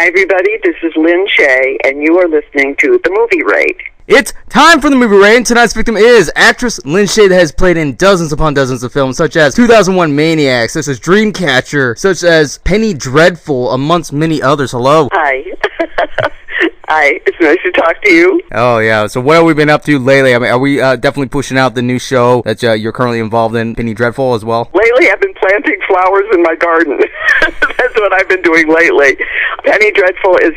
everybody. This is Lynn Shaye, and you are listening to The Movie Rate. It's time for the movie rating. Tonight's victim is actress Lynn Shaye, that has played in dozens upon dozens of films, such as 2001 Maniacs, such as Dreamcatcher, such as Penny Dreadful, amongst many others. Hello. Hi. Hi. It's nice to talk to you. Oh, yeah. So what have we been up to lately? I mean, are we definitely pushing out the new show that you're currently involved in, Penny Dreadful, as well? Lately, I've been planting flowers in my garden. That's what I've been doing lately. Penny Dreadful has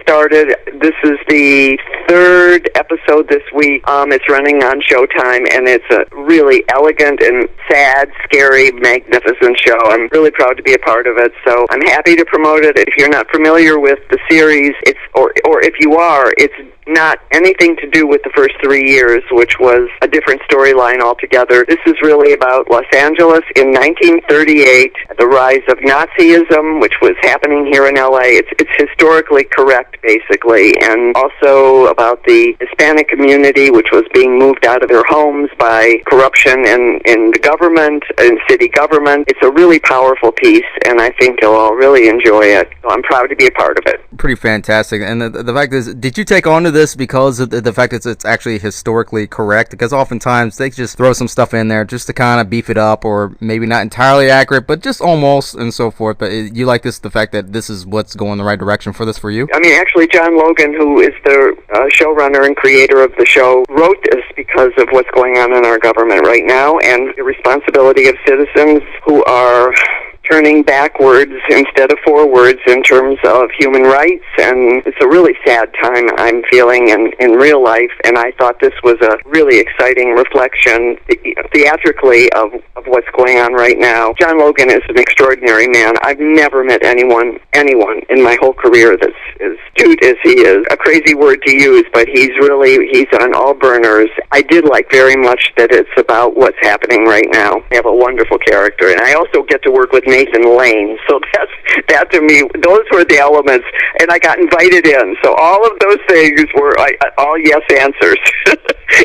started. This is the third episode this week. It's running on Showtime, and it's a really elegant and sad, scary, magnificent show. I'm really proud to be a part of it, so I'm happy to promote it. If you're not familiar with the series, or if you are, it's not anything to do with the first 3 years, which was a different storyline altogether. This is really about Los Angeles in 1938, the rise of Nazism, which was happening here in L.A. It's historically correct, basically, and also about the Hispanic community, which was being moved out of their homes by corruption in the government, in city government. It's a really powerful piece, and I think you'll all really enjoy it. So I'm proud to be a part of it. Pretty fantastic. And the fact is, did you take on to this because of the fact that it's actually historically correct? Because oftentimes they just throw some stuff in there just to kind of beef it up, or maybe not entirely accurate, but just almost, and so forth. But you like the fact that this is what's going the right direction for this for you? I mean, actually, John Logan, who is the showrunner and creator of the show, wrote this because of what's going on in our government right now and the responsibility of citizens who are turning backwards instead of forwards in terms of human rights, and it's a really sad time I'm feeling in real life, and I thought this was a really exciting reflection theatrically of what's going on right now. John Logan is an extraordinary man. I've never met anyone in my whole career that's as astute as he is. A crazy word to use, but he's on all burners. I did like very much that it's about what's happening right now. They have a wonderful character, and I also get to work with Nathan Lane, so that to me, those were the elements, and I got invited in, so all of those things were all yes answers.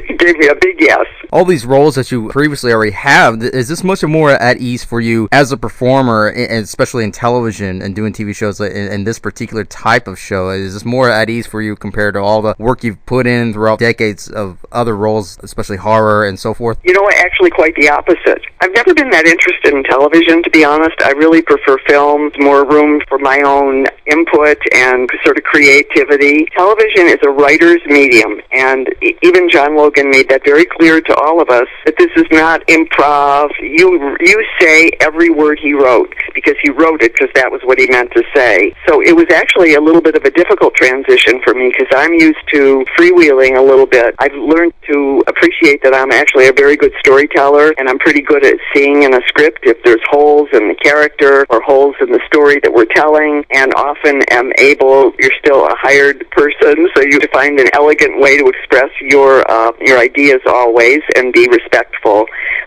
He gave me a big yes. All these roles that you previously already have, is this much more at ease for you as a performer, and especially in television and doing TV shows in this particular type of show? Is this more at ease for you compared to all the work you've put in throughout decades of other roles, especially horror and so forth? You know what, actually quite the opposite. I've never been that interested in television, to be honest. I really prefer films, more room for my own input and sort of creativity. Television is a writer's medium, and even John Logan made that very clear to all of us, that this is not improv. You say every word he wrote, because he wrote it because that was what he meant to say. So it was actually a little bit of a difficult transition for me, because I'm used to freewheeling a little bit. I've learned to appreciate that I'm actually a very good storyteller, and I'm pretty good at seeing in a script if there's holes in the character or holes in the story that we're telling, and often am able, you're still a hired person, so you have to find an elegant way to express your ideas always and be respectful,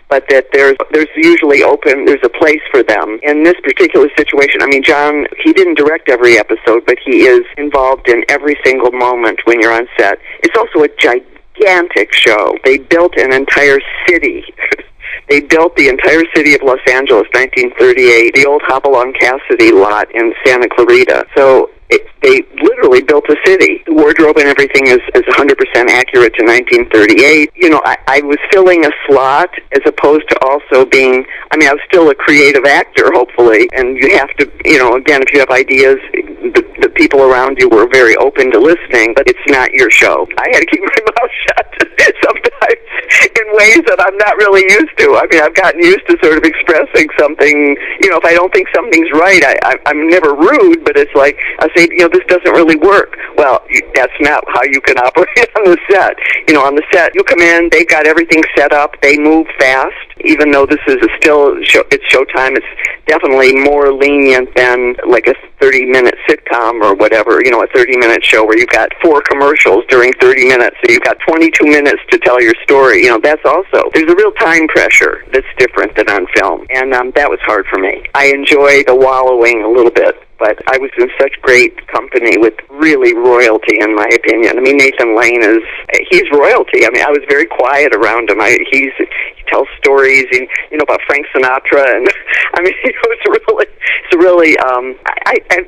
but that there's usually there's a place for them. In this particular situation, I mean, John, he didn't direct every episode, but he is involved in every single moment when you're on set. It's also a gigantic show. They built an entire city. They built the entire city of Los Angeles, 1938, the old Hopalong Cassidy lot in Santa Clarita. So they literally built a city. The wardrobe and everything is 100% accurate to 1938. You know, I was filling a slot as opposed to also being, I mean, I was still a creative actor, hopefully, and you have to, you know, again, if you have ideas, the people around you were very open to listening, but it's not your show. I had to keep my mouth shut sometimes in ways that I'm not really used to. I mean, I've gotten used to sort of expressing something, you know, if I don't think something's right, I'm never rude, but it's like, I say, you know, this doesn't really work. Well, that's not how you can operate on the set. You know, on the set, you come in, they've got everything set up, they move fast, even though this is it's Showtime, it's definitely more lenient than like a 30-minute sitcom or whatever, you know, a 30-minute show where you've got 4 commercials during 30 minutes, so you've got 22 minutes to tell your story. You know, that's also, there's a real time pressure that's different than on film, and that was hard for me. I enjoy the wallowing a little bit, but I was in such great company with really royalty, in my opinion. I mean, Nathan Lane he's royalty. I mean, I was very quiet around him. tells stories, about Frank Sinatra, and I mean,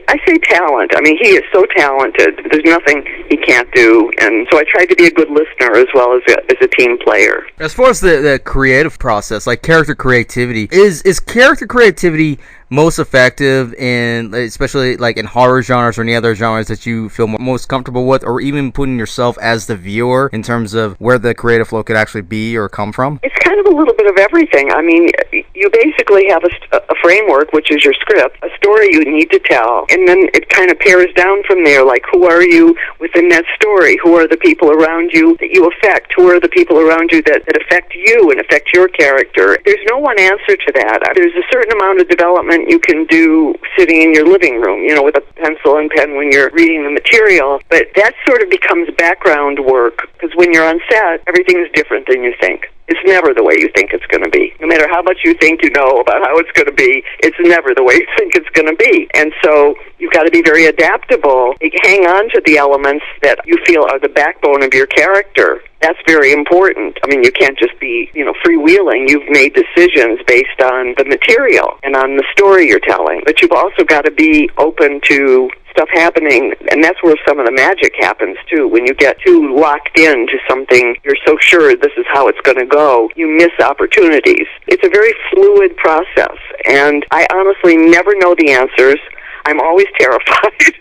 I say talent. I mean, he is so talented. There's nothing he can't do, and so I tried to be a good listener as well as a team player. As far as the creative process, like character creativity, is character creativity most effective in, especially like in horror genres or any other genres that you feel most comfortable with, or even putting yourself as the viewer in terms of where the creative flow could actually be or come from? It's kind of a little bit of everything. I mean, you basically have a framework, which is your script, a story you need to tell, and then it kind of pares down from there, like who are you within that story? Who are the people around you that you affect? Who are the people around you that affect you and affect your character? There's no one answer to that. There's a certain amount of development you can do sitting in your living room, with a pencil and pen when you're reading the material, but that sort of becomes background work, because when you're on set, everything is different than you think. It's never the way you think it's going to be. No matter how much you think you know about how it's going to be, it's never the way you think it's going to be. And so you've got to be very adaptable. You hang on to the elements that you feel are the backbone of your character. That's very important. I mean, you can't just be, freewheeling. You've made decisions based on the material and on the story you're telling. But you've also got to be open to stuff happening, and that's where some of the magic happens too. When you get too locked into something, you're so sure this is how it's going to go, you miss opportunities. It's a very fluid process, and I honestly never know the answers. I'm always terrified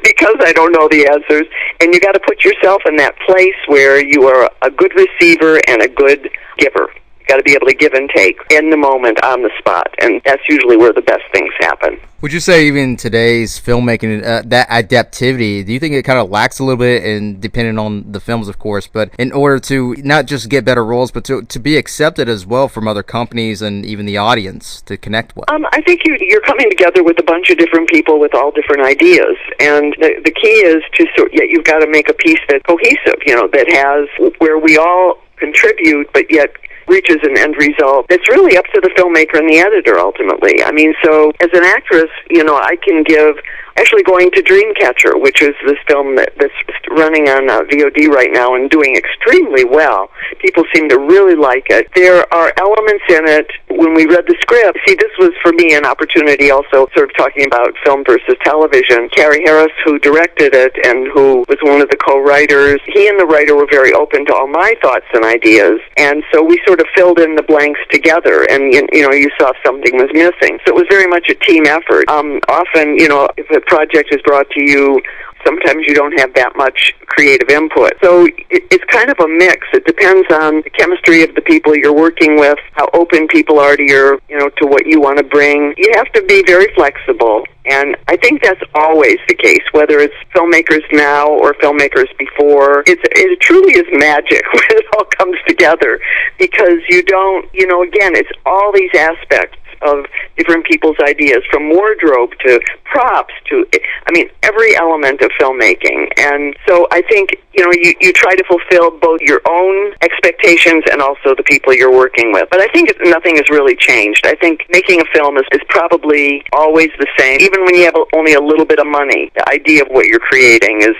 because I don't know the answers, and you got to put yourself in that place where you are a good receiver and a good giver. You got to be able to give and take in the moment, on the spot, and that's usually where the best things happen. Would you say even today's filmmaking, that adaptivity, do you think it kind of lacks a little bit, and depending on the films, of course, but in order to not just get better roles, but to be accepted as well from other companies and even the audience to connect with? I think you're coming together with a bunch of different people with all different ideas, and the key is you've got to make a piece that's cohesive, that has, where we all contribute, but yet reaches an end result. It's really up to the filmmaker and the editor, ultimately. I mean, so as an actress, I can give, actually going to Dreamcatcher, which is this film that's running on VOD right now and doing extremely well. People seem to really like it. There are elements in it, when we read the script, see, this was for me an opportunity also, sort of talking about film versus television. Carrie Harris, who directed it and who was one of the co-writers, he and the writer were very open to all my thoughts and ideas, and so we sort of filled in the blanks together, and you saw something was missing. So it was very much a team effort. Often, if a project is brought to you, sometimes you don't have that much creative input. So it's kind of a mix. It depends on the chemistry of the people you're working with, how open people are to to what you want to bring. You have to be very flexible. And I think that's always the case, whether it's filmmakers now or filmmakers before. It truly is magic when it all comes together, because you don't, again, it's all these aspects of different people's ideas, from wardrobe to props to, every element of filmmaking. And so I think, you try to fulfill both your own expectations and also the people you're working with. But I think nothing has really changed. I think making a film is probably always the same. Even when you have only a little bit of money, the idea of what you're creating is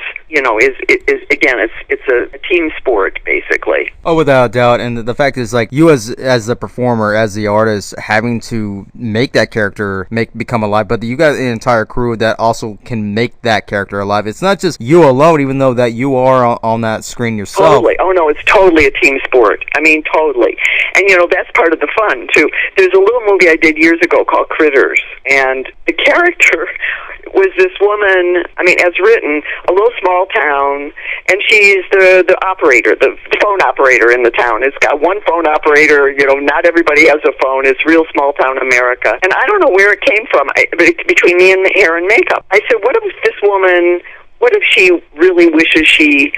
a team sport, basically. Oh, without a doubt. And the fact is, like, you as the performer, as the artist, having to make that character become alive, but you got an entire crew that also can make that character alive. It's not just you alone, even though that you are on that screen yourself. Totally. Oh, no, it's totally a team sport. I mean, totally. And, that's part of the fun, too. There's a little movie I did years ago called Critters, and the character was this woman, as written, a little small town, and she's the operator, the phone operator in the town. It's got one phone operator, not everybody has a phone. It's real small town America. And I don't know where it came from, between me and the hair and makeup. I said, what if this woman, what if she really wishes she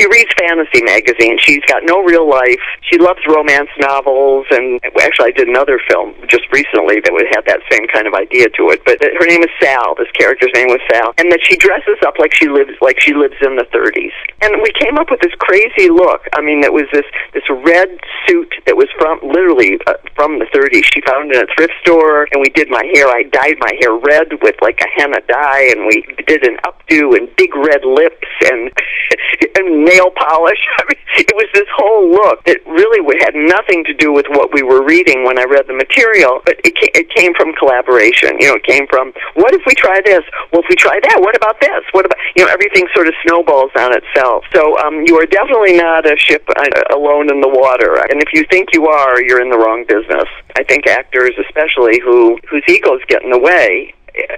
reads fantasy magazines. She's got no real life. She loves romance novels, and actually I did another film just recently that would have that same kind of idea to it. But her name is Sal. This character's name was Sal, and that she dresses up like she lives in the 30s. And we came up with this crazy look. That was this red suit that was from the 30s. She found it in a thrift store, and we did my hair. I dyed my hair red with like a henna dye, and we did an updo and big red lips and, and nail polish. I mean, it was this whole look that really had nothing to do with what we were reading when I read the material, but it came from collaboration. You know, it came from, what if we try this? Well, if we try that, what about this? What about, you know, everything sort of snowballs on itself. So you are definitely not a ship alone in the water. And if you think you are, you're in the wrong business. I think actors, especially whose egos get in the way,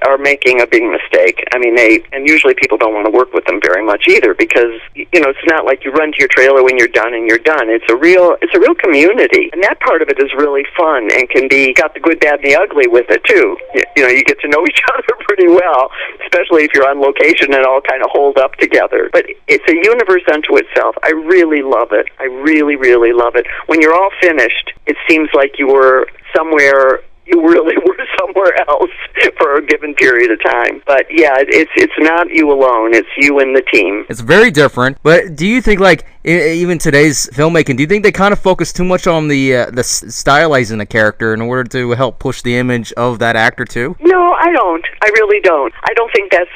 are making a big mistake. I mean, and usually people don't want to work with them very much either, because, you know, it's not like you run to your trailer when you're done and you're done. It's a real community, and that part of it is really fun and can be got the good, bad, and the ugly with it too. You know, you get to know each other pretty well, especially if you're on location and all kind of hold up together. But it's a universe unto itself. I really love it. I really, really love it. When you're all finished, it seems like you were somewhere. You really were somewhere else for a given period of time. But yeah, it's not you alone. It's you and the team. It's very different. But do you think, like, even today's filmmaking, do you think they kind of focus too much on the stylizing the character in order to help push the image of that actor too? No, I don't. I really don't. I don't think that's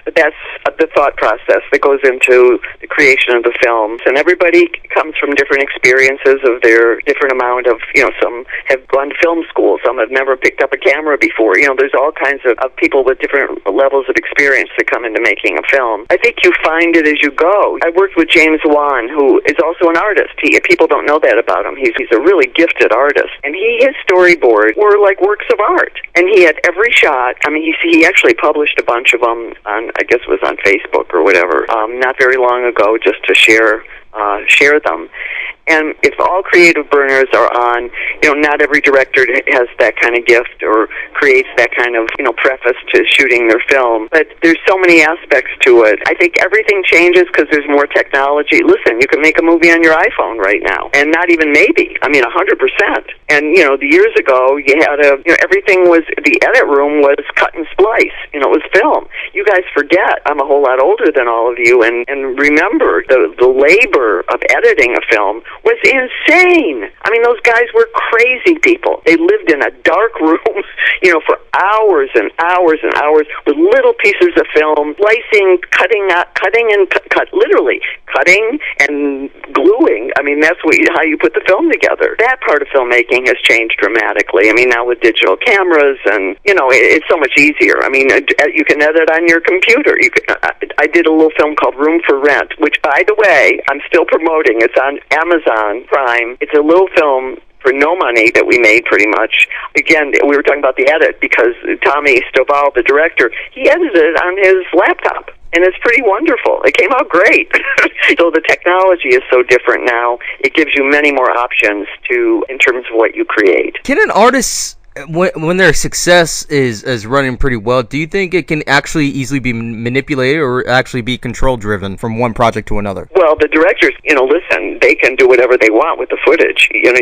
the thought process that goes into the creation of the films. And everybody comes from different experiences of their different amount of, you know, some have gone to film school, some have never picked up a camera before. You know, there's all kinds of people with different levels of experience that come into making a film. I think you find it as you go. I worked with James Wan, who is also an artist. People don't know that about him. He's a really gifted artist. And his storyboards were like works of art. And he had every shot. I mean, he actually published a bunch of them on, I guess it was on Facebook or whatever, not very long ago, just to share them. And if all creative burners are on, you know, not every director has that kind of gift or creates that kind of, you know, preface to shooting their film. But there's so many aspects to it. I think everything changes because there's more technology. Listen, you can make a movie on your iPhone right now, and not even maybe. I mean, 100%. And, you know, the years ago, you had everything was, the edit room was cut and splice. You know, it was film. You guys forget, I'm a whole lot older than all of you, and remember, the labor of editing a film was insane. I mean, those guys were crazy people. They lived in a dark room, you know, for hours and hours and hours with little pieces of film, slicing, literally cutting and gluing. I mean, that's how you put the film together. That part of filmmaking has changed dramatically. I mean, now with digital cameras and, you know, it's so much easier. I mean, you can edit on your computer. I did a little film called Room for Rent, which, by the way, I'm still promoting. It's on Amazon Prime. It's a little film for no money that we made, pretty much. Again, we were talking about the edit because Tommy Stovall, the director, he edited it on his laptop. And it's pretty wonderful. It came out great. So the technology is so different now. It gives you many more options in terms of what you create. Can an artist, when their success is running pretty well, do you think it can actually easily be manipulated or actually be control driven from one project to another? Well, the directors, you know, listen, they can do whatever they want with the footage. You know,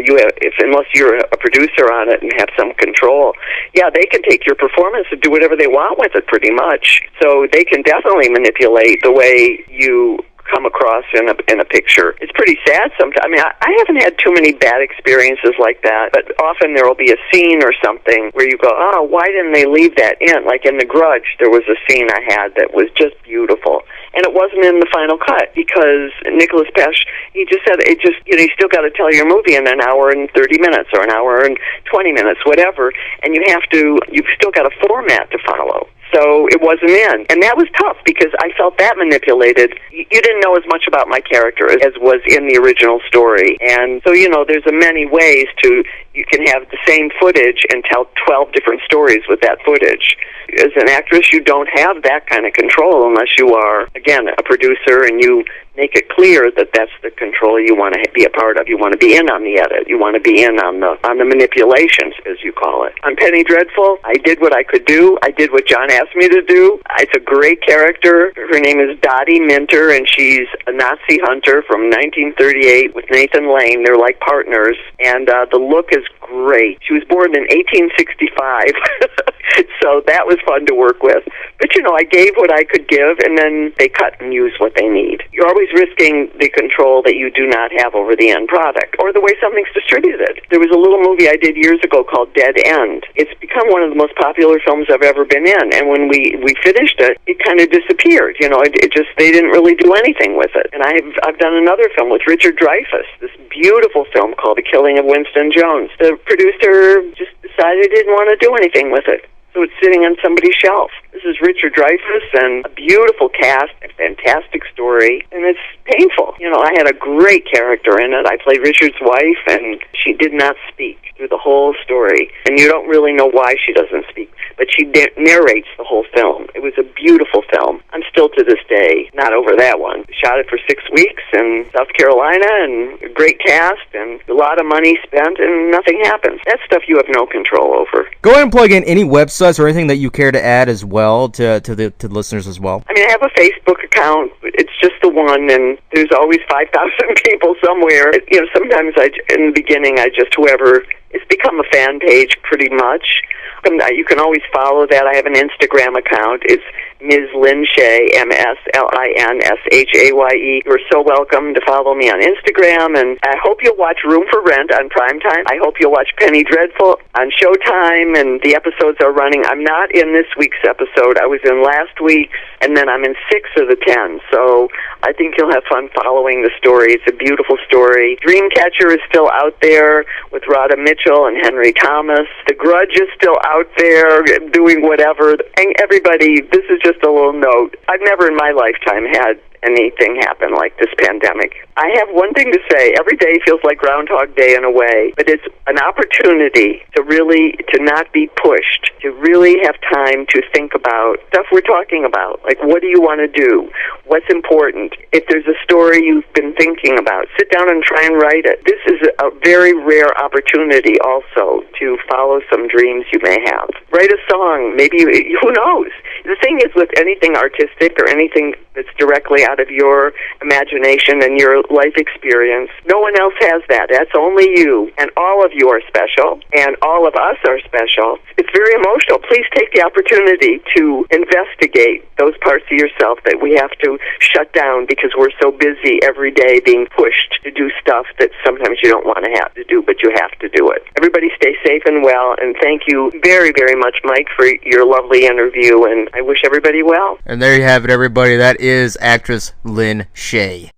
unless you're a producer on it and have some control, yeah, they can take your performance and do whatever they want with it, pretty much. So they can definitely manipulate the way you come across in a picture. It's pretty sad sometimes. I mean, I haven't had too many bad experiences like that, but often there will be a scene or something where you go, oh, why didn't they leave that in? Like in The Grudge, there was a scene I had that was just beautiful, and it wasn't in the final cut because Nicholas Pesh, he just said, you still got to tell your movie in an hour and 30 minutes or an hour and 20 minutes, whatever, and you've still got a format to follow. So it wasn't in. And that was tough because I felt that manipulated. You didn't know as much about my character as was in the original story. And so, you know, there's many ways you can have the same footage and tell 12 different stories with that footage. As an actress, you don't have that kind of control unless you are, again, a producer and you make it clear that that's the control you want to be a part of. You want to be in on the edit. You want to be in on the manipulations, as you call it. On Penny Dreadful, I did what I could do. I did what John asked me to do. It's a great character. Her name is Dottie Minter, and she's a Nazi hunter from 1938 with Nathan Lane. They're like partners, and the look is great. She was born in 1865, so that was fun to work with. But, I gave what I could give, and then they cut and use what they need. You're always risking the control that you do not have over the end product, or the way something's distributed. There was a little movie I did years ago called Dead End. It's become one of the most popular films I've ever been in, and when we finished it, it kind of disappeared. It just, they didn't really do anything with it. And I've done another film with Richard Dreyfuss, this beautiful film called The Killing of Winston Jones. The producer just decided he didn't want to do anything with it, so it's sitting on somebody's shelf. This is Richard Dreyfuss and a beautiful cast, a fantastic story, and it's painful. I had a great character in it. I played Richard's wife, and she did not speak through the whole story, and you don't really know why she doesn't speak, but she narrates the whole film. It was a beautiful film. I'm still to this day not over that one. Shot it for 6 weeks in South Carolina, and a great cast, and a lot of money spent, and nothing happens. That's stuff you have no control over. Go ahead and plug in any websites or anything that you care to add as well to the listeners as well. I have a Facebook account. It's just the one, and there's always 5,000 people somewhere. Sometimes in the beginning, whoever, it's become a fan page pretty much. You can always follow that. I have an Instagram account. It's Ms. Lynn Shaye, MsLinShaye. You're so welcome to follow me on Instagram, and I hope you'll watch Room for Rent on Primetime. I hope you'll watch Penny Dreadful on Showtime, and the episodes are running. I'm not in this week's episode. I was in last week's, and then I'm in 6 of the 10, so I think you'll have fun following the story. It's a beautiful story. Dreamcatcher is still out there with Rhoda Mitchell and Henry Thomas. The Grudge is still out there doing whatever. And everybody, this is just a little note. I've never in my lifetime had anything happen like this pandemic. I have one thing to say. Every day feels like Groundhog Day in a way, but it's an opportunity to not be pushed, to really have time to think about stuff we're talking about. Like, what do you want to do? What's important? If there's a story you've been thinking about, sit down and try and write it. This is a very rare opportunity also to follow some dreams you may have. Write a song. Maybe, who knows? The thing is with anything artistic or anything that's directly out of your imagination and your life experience, no one else has that. That's only you. And all of you are special, and all of us are special. It's very emotional. Please take the opportunity to investigate those parts of yourself that we have to shut down because we're so busy every day being pushed to do stuff that sometimes you don't want to have to do, but you have to do it. Everybody stay safe and well, and thank you very, very much, Mike, for your lovely interview, and I wish everybody well. And there you have it, everybody. That is actress Lynn Shaye.